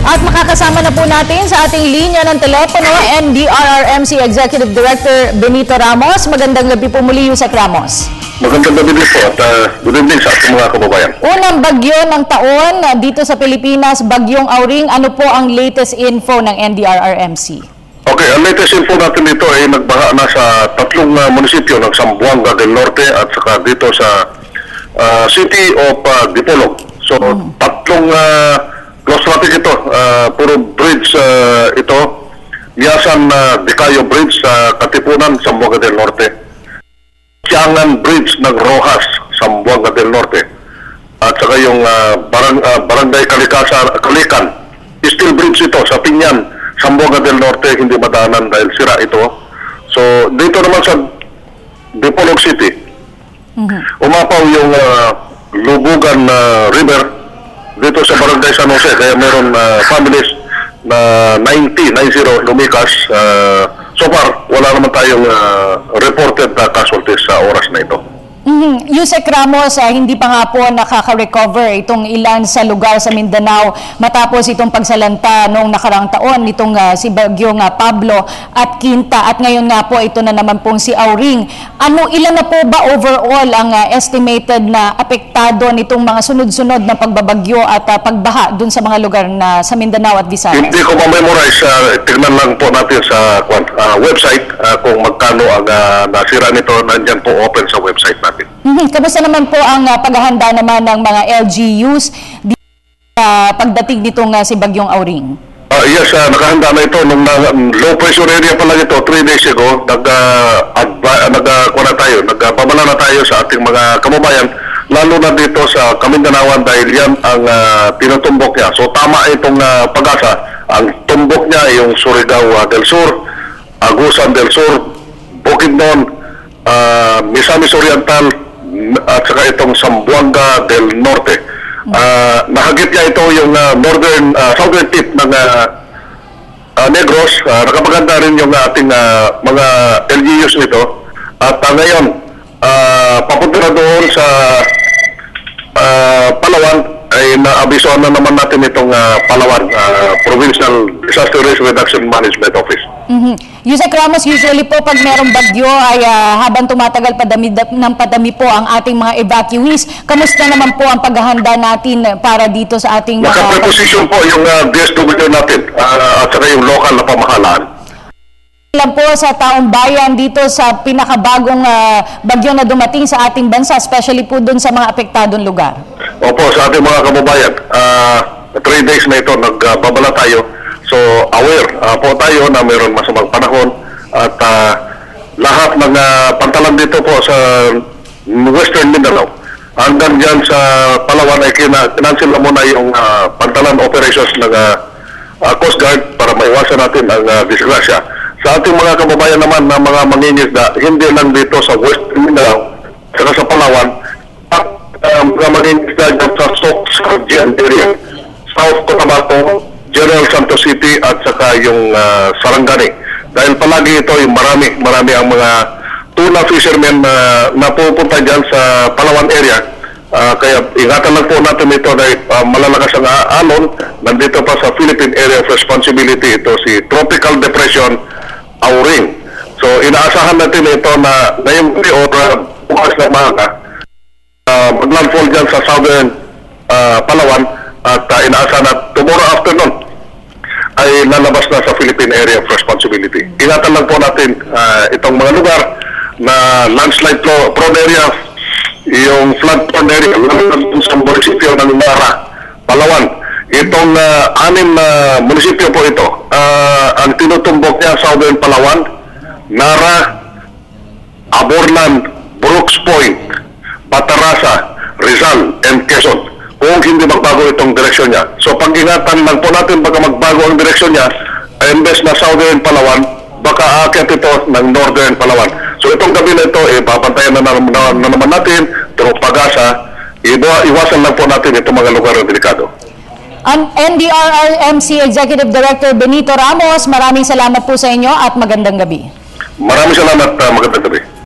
At makakasama na po natin sa ating linya ng telepono, NDRRMC Executive Director Benito Ramos. Magandang gabi po muli, Yusek Ramos. Magandang gabi po at good evening sa ating mga kababayan. Unang bagyo ng taon dito sa Pilipinas, Bagyong Auring. Ano po ang latest info ng NDRRMC? Okay, ang latest info natin dito ay nagbaha na sa tatlong munisipyo ng Zamboanga del Norte at saka dito sa City of Dipolog. So, tatlong close traffic ito. Puro bridge ito. Yasan Dicayo Bridge sa Katipunan, Zamboanga del Norte. Tiangan Bridge ng Rojas, Zamboanga del Norte. At saka yung Barangay Kalikan. Steel Bridge ito sa Pinyan, Zamboanga del Norte, hindi madaanan dahil sira ito. So, dito naman sa Dipolog City, umapaw yung Lubugan River dito sa Barangay San Jose. Kaya meron families na 90 lumikas. So far, wala naman tayong reported casualties sa oras na ito. Yusek Ramos, hindi pa nga po nakaka-recover itong ilan sa lugar sa Mindanao matapos itong pagsalanta noong nakarang taon nitong si Bagyong Pablo at Quinta, at ngayon nga po ito na naman pong si Auring. Ilan na po ba overall ang estimated na apektado nitong mga sunod-sunod na pagbabagyo at pagbaha dun sa mga lugar na sa Mindanao at Visayas? Hindi ko ma-memorize. Tignan lang po natin sa website kung magkano ang nasira nito. Nandyan po open sa website natin. Kamusta naman po ang paghahanda naman ng mga LGUs pagdating nitong si Bagyong Auring? Yes, nakahanda na ito. Nung low pressure area pa lang ito, 3 days ago, nagpabala na tayo sa ating mga kababayan, lalo na dito sa Kamindanawan dahil yan ang tinutumbok niya. So tama itong pag-asa. Ang tumbok niya yung Surigao del Sur, Agusan del Sur, Bukidnon, Misamis Oriental, at saka itong Zamboanga del Norte. Nahagip niya ito yung southern tip ng Negros. Nakapaganda rin yung ating mga LGUs nito. At ngayon, papunta na doon sa Palawan, ay naabisoan na naman natin itong Palawan Provincial Disaster Risk Reduction Management Office. Yusek Ramos, usually po pag merong bagyo ay habang tumatagal padami po ang ating mga evacuees. Kamusta naman po ang paghahanda natin para dito sa ating mga... Naka-preposition po yung DSWD natin at saka yung local na pamahalaan. Lang po sa taong bayan dito sa pinakabagong bagyo na dumating sa ating bansa, especially po dun sa mga apektadong lugar. Opo, sa ating mga kababayan, 3 days na ito nagbabala tayo. So aware po tayo na mayroon masamang panahon at lahat ng pantalan dito po sa Western Mindanao hanggang dyan sa Palawan ay kinansel na muna yung pantalan operations ng Coast Guard para maiwasan natin ang disgrasya. Sa ating mga kababayan naman na mga mangingisda, hindi lang dito sa Western Mindanao saka sa Palawan, at mga mangingisda dyan sa Soc-Sardian area, South Cotabato, General Santos City at saka yung Sarangani. Dahil palagi ito yung marami ang mga tuna fishermen na pupunta dyan sa Palawan area. Kaya ingatan lang po natin ito dahil malalakas ang alon. Nandito pa sa Philippine Area of Responsibility ito si Tropical Depression Auring. So inaasahan natin ito na ngayong bukas na maaga maglandfall dyan sa Southern Palawan at inaasahan na tomorrow afternoon ay lalabas na sa Philippine Area of Responsibility. Ingatan lang po natin itong mga lugar na landslide prone area, yung flood prone area, sa munisipyo ng Nara, Palawan. Itong 6 na munisipyo po ito, ang tinutumbok niya Southern Palawan, Nara, Aborlan, Brooks Point, Patarasa, Rizal, and Quezon. Kung hindi magbago itong direksyon niya. So pag-ingatan lang po natin baka magbago ang direksyon niya, imbes na Southern Palawan, baka aakyat ito ng Northern Palawan. So itong gabi na ito, papantayan na naman natin, through pag-asa, iwasan lang po natin itong mga lugar na delikado. Ang NDRRMC Executive Director Benito Ramos, maraming salamat po sa inyo at magandang gabi. Maraming salamat, magandang gabi.